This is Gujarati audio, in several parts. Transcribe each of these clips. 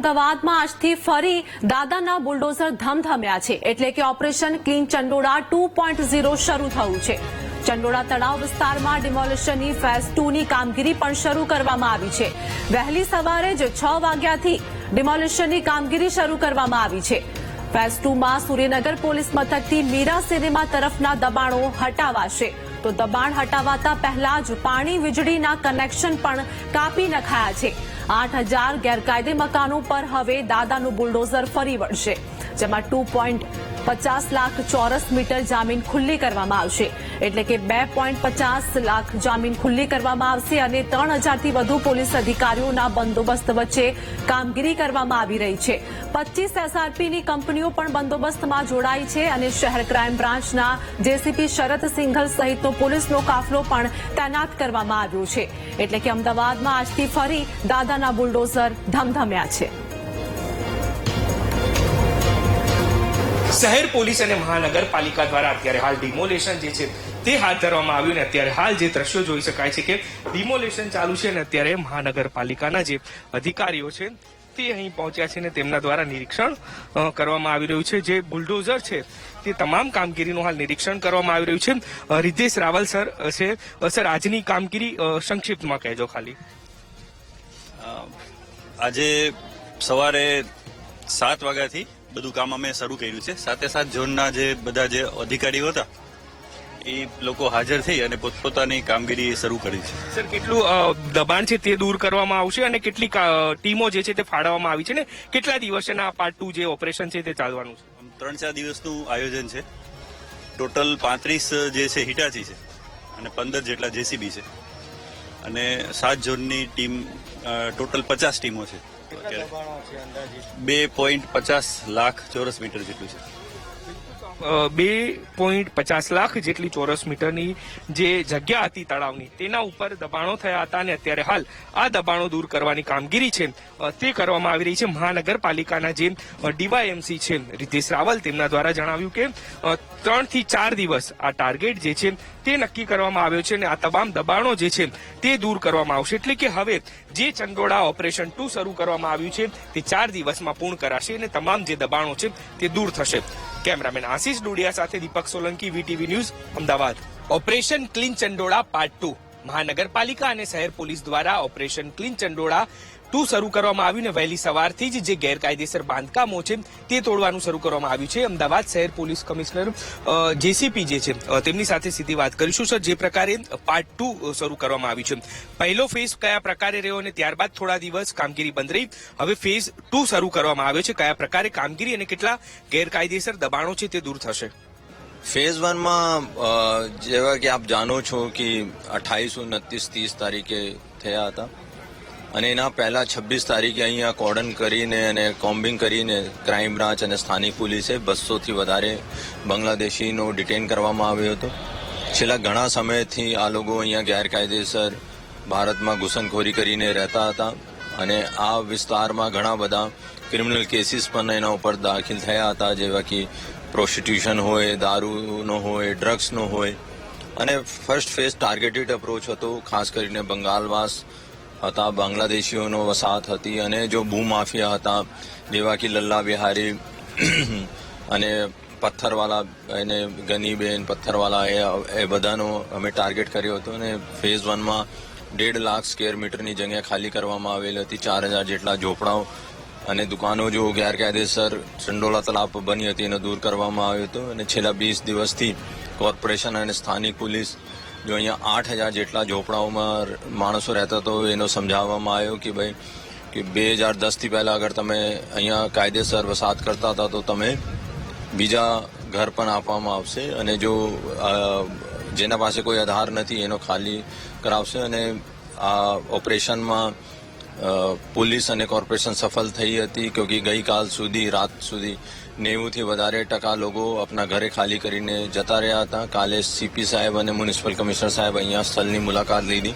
અમદાવાદમાં આજથી ફરી દાદાના બુલડોઝર ધમધમ્યા છે, એટલે કે ઓપરેશન ક્લીન ચંડોળા 2.0 શરૂ થયું છે. ચંડોળા તળાવ વિસ્તારમાં ડિમોલિશનની ફેઝ 2ની કામગીરી પણ શરૂ કરવામાં આવી છે. વહેલી સવારે જ 6 વાગ્યાથી ડિમોલિશનની કામગીરી શરૂ કરવામાં આવી છે. ફેઝ 2માં સૂર્યનગર પોલીસ મથકથી મીરા સિનેમા તરફના દબાણો હટાવાશે, તો દબાણ હટાવાતા પહેલા જ પાણી વીજળીના કનેક્શન પણ કાપી નખાયા છે. 8,000 ગેરકાયદે મકાનો પર હવે દાદાનું બુલડોઝર ફરી વળશે, જેમાં 2.50 લાખ ચોરસ મીટર જમીન ખુલ્લી કરવામાં આવશે, એટલે કે 2.50 લાખ જમીન ખુલ્લી કરવામાં આવશે અને 3,000થી વધુ પોલીસ અધિકારીઓના બંદોબસ્ત વચ્ચે કામગીરી કરવામાં આવી રહી છે. 25 એસઆરપીની કંપનીઓ પણ બંદોબસ્તમાં જોડાઈ છે અને શહેર ક્રાઇમ બ્રાન્ચના જેસીપી શરત સિંઘલ સહિતનો પોલીસનો કાફલો પણ તૈનાત કરવામાં આવ્યો છે, એટલે કે અમદાવાદમાં આજથી ફરી દાદાના બુલડોઝર ધમધમ્યા છે. શહેર પોલીસ અને મહાનગરપાલિકા દ્વારા અત્યારે હાલ ડિમોલેશન જે છે તે હાથ ધરવામાં આવ્યું અને અત્યારે હાલ જે દ્રશ્યો જોઈ શકાય છે કે ડિમોલેશન ચાલુ છે અને અત્યારે મહાનગરપાલિકાના જે અધિકારીઓ છે તે અહીં પહોંચ્યા છે અને તેમના દ્વારા નિરીક્ષણ કરવામાં આવી રહ્યું છે. જે બુલડોઝર છે તે તમામ કામગીરીનું હાલ નિરીક્ષણ કરવામાં આવી રહ્યું છે. રિદ્ધેશ રાવલ સર છે. સર, આજની કામગીરી સંક્ષિપ્તમાં કહેજો ખાલી. આજે સવારે 7 વાગ્યાથી બધું કામ અમે શરૂ કર્યું છે. સાથે સાથ ઝોનના જે બધા જે અધિકારીઓ હતા એ લોકો હાજર થઈ અને પોતપોતાની કામગીરી શરૂ કરી છે. સર, કેટલું દબાણ છે તે દૂર કરવામાં આવશે અને કેટલી ટીમો જે છે તે ફાળવવામાં આવી છે ને કેટલા દિવસના પાર્ટ 2 જે ઓપરેશન છે તે ચાલવાનું છે? 3-4 દિવસનું આયોજન છે. ટોટલ 35 જે છે હિટાચી છે અને 15 જેટલા જેસીબી છે અને 7 ઝોનની ટીમ, ટોટલ 50 ટીમો છે. 2.50 લાખ ચોરસ મીટર જેટલું છે. 2.50 લાખ જેટલી ચોરસ મીટરની જે જગ્યા હતી તળાવની તેના ઉપર દબાણો થયા હતા અને અત્યારે હાલ આ દબાણો દૂર કરવાની કામગીરી છે તે કરવામાં આવી રહી છે. મહાનગરપાલિકાના જે ડીવાયએમસી છે રિદ્ધેશ રાવલ, તેમના દ્વારા જણાવ્યું કે 3 થી 4 દિવસ આ ટાર્ગેટ જે છે તે નક્કી કરવામાં આવ્યો છે અને આ તમામ દબાણો જે છે તે દૂર કરવામાં આવશે, એટલે કે હવે જે ચંડોળા ઓપરેશન 2 શરૂ કરવામાં આવ્યું છે તે 4 દિવસમાં પૂર્ણ કરાશે અને તમામ જે દબાણો છે તે દૂર થશે. કેમેરામેન આશિષ ડોડિયા સાથે Deepak Solanki, VTV news, Ahmedabad. Operation clean Chandola part 2. મહાનગરપાલિકા અને શહેર પોલીસ દ્વારા ઓપરેશન ક્લીન ચંડોળા 2 શરૂ કરવામાં આવ્યું ને વહેલી સવારથી જ જે ગેરકાયદેસર બાંધકામો છે તે તોડવાનું શરૂ કરવામાં આવ્યું છે. અમદાવાદ શહેર પોલીસ કમિશનર જેસીપી જે છે તેમની સાથે સીધી વાત કરીશું. સર, જે પ્રકારે પાર્ટ 2 શરૂ કરવામાં આવ્યું છે, પહેલો ફેઝ કયા પ્રકારે રહ્યો અને ત્યારબાદ થોડા દિવસ કામગીરી બંધ રહી, હવે ફેઝ 2 શરૂ કરવામાં આવ્યો છે, કયા પ્રકારે કામગીરી અને કેટલા ગેરકાયદેસર દબાણો છે તે દૂર થશે? ફેઝ 1માં જેવા કે આપ જાણો છો કે 28, 29, 30 તારીખે થયા હતા અને એના પહેલા 26 તારીખે અહીંયા કોર્ડન કરીને અને કોમ્બિંગ કરીને ક્રાઇમ બ્રાન્ચ અને સ્થાનિક પોલીસે 200થી વધારે બાંગ્લાદેશીનો ડિટેન કરવામાં આવ્યો હતો. છેલ્લા ઘણા સમયથી આ લોકો અહીંયા ગેરકાયદેસર ભારતમાં ઘૂસણખોરી કરીને રહેતા હતા અને આ વિસ્તારમાં ઘણા બધા ક્રિમિનલ કેસીસ પણ એના ઉપર દાખલ થયા હતા, જેવા કે પ્રોસ્ટિટ્યુશન હોય, દારૂનો હોય, ડ્રગ્સનો હોય. અને ફર્સ્ટ ફેઝ ટાર્ગેટેડ અપ્રોચ હતો, ખાસ કરીને બંગાળવાસ હતા, બાંગ્લાદેશીઓનો વસાહત હતી અને જો ભૂમાફિયા હતા જેવા કે લલ્લા બિહારી અને પથ્થરવાલા અને ગનીબેન પથ્થરવાલા એ બધાનો અમે ટાર્ગેટ કર્યો હતો અને ફેઝ 1માં 1.5 લાખ સ્ક્વેર મીટરની જગ્યા ખાલી કરવામાં આવેલી હતી. 4,000 જેટલા ઝોપડાઓ અને દુકાનો જો ગેરકાયદેસર ચંડોળા તળાવ બની હતી એને દૂર કરવામાં આવ્યો હતો. અને છેલ્લા 20 દિવસથી કોર્પોરેશન અને સ્થાનિક પોલીસ જો અહીંયા 8,000 જેટલા ઝોપડાઓમાં માણસો રહેતા તો એનો સમજાવવામાં આવ્યો કે ભાઈ કે 2010થી પહેલા અગર તમે અહીંયા કાયદેસર વસાહત કરતા હતા તો તમે બીજા ઘર પણ આપવામાં આવશે અને જો જેના પાસે કોઈ આધાર નથી એનો ખાલી કરાવશે. અને આ ઓપરેશનમાં પોલીસ અને કોર્પોરેશન સફળ થઈ હતી, ક્યોંકિ ગઈકાલ સુધી રાત સુધી 90થી વધારે ટકા લોકો આપણા ઘરે ખાલી કરીને જતા રહ્યા હતા. કાલે સીપી સાહેબ અને મ્યુનિસિપલ કમિશનર સાહેબ અહીંયા સ્થળની મુલાકાત લીધી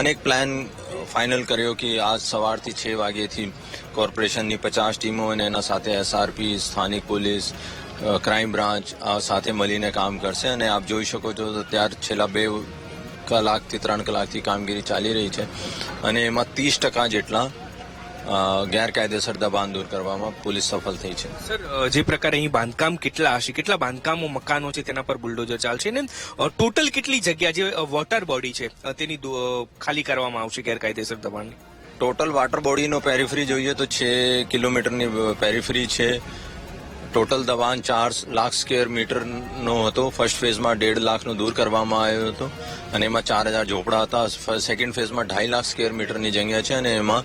અને એક પ્લાન ફાઇનલ કર્યો કે આજ સવારથી 6 વાગ્યાથી કોર્પોરેશનની 50 ટીમો અને એના સાથે એસઆરપી, સ્થાનિક પોલીસ, ક્રાઇમ બ્રાન્ચ સાથે મળીને કામ કરશે. અને આપ જોઈ શકો છો અત્યારે છેલ્લા 2 કલાકથી 3 કલાકથી કામગીરી ચાલી રહી છે અને એમાં 30% જેટલા ગેરકાયદેસર દબાણ દૂર કરવામાં પોલીસ સફળ થઈ છે. સર, જે પ્રકારે અહીં બાંધકામ કેટલા હશે, કેટલા બાંધકામો મકાનો છે તેના પર બુલડોઝર ચાલશે ને ટોટલ કેટલી જગ્યા જે વોટર બોડી છે તેની ખાલી કરવામાં આવશે ગેરકાયદેસર દબાણની? ટોટલ વોટર બોડીનો પેરીફરી જોઈએ તો 6 કિલોમીટરની પેરીફરી છે. ટોટલ દબાણ 4 લાખ સ્ક્વેર મીટરનો હતો. ફર્સ્ટ ફેઝમાં 1.5 લાખનો દૂર કરવામાં આવ્યો હતો અને એમાં 4000 ઝોપડા હતા. સેકન્ડ ફેઝમાં 2.5 લાખ સ્ક્વેર મીટરની જગ્યા છે અને એમાં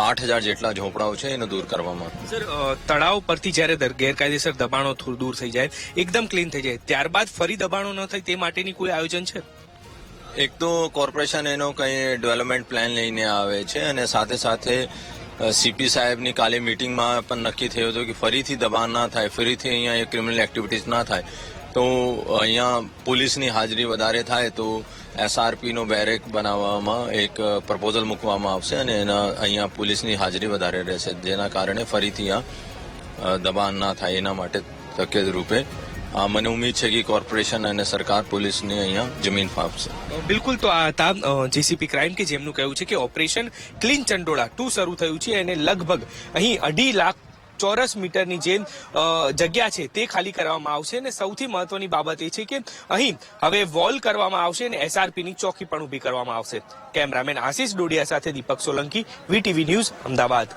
8000 જેટલા ઝોપડાઓ છે એને દૂર કરવામાં. સર, તળાવ પરથી જ્યારે ગેરકાયદેસર દબાણો દૂર થઈ જાય, એકદમ ક્લીન થઈ જાય, ત્યારબાદ ફરી દબાણો ન થાય તે માટેની કોઈ આયોજન છે? એક તો કોર્પોરેશન એનો કંઈ ડેવલપમેન્ટ પ્લાન લઈને આવે છે અને સાથે સાથે સીપી સાહેબની કાલે મિટિંગમાં પણ નક્કી થયું હતું કે ફરીથી દબાણ ના થાય, ફરીથી અહીંયા ક્રિમિનલ એક્ટિવિટીઝ ના થાય તો અહીંયા પોલીસની હાજરી વધારે થાય તો SRPનો બેરેક બનાવવામાં એક પ્રપોઝલ મૂકવામાં આવશે અને એના અહીંયા પોલીસની હાજરી વધારે રહેશે, જેના કારણે ફરીથી અહીંયા દબાણ ના થાય એના માટે તકેદ રૂપે મને ઉમ્મીદ છે કે કોર્પોરેશન અને સરકાર પોલીસને અહીંયા જમીન ફાપશે. બિલકુલ, તો આ હતા જેસીપી ક્રાઇમ કે જેમનું કહેવું છે કે ઓપરેશન ક્લીન ચંડોળા 2 શરૂ થયું છે અને લગભગ અહીં 2.5 લાખ ચોરસ મીટરની જે જગ્યા છે તે ખાલી કરવામાં આવશે અને સૌથી મહત્વની બાબત એ છે કે અહીં હવે વોલ કરવામાં આવશે અને SRPની ચોકી પણ ઊભી કરવામાં આવશે. કેમેરામેન આશિષ ડોડિયા સાથે દીપક સોલંકી, VTV ન્યૂઝ, અમદાવાદ.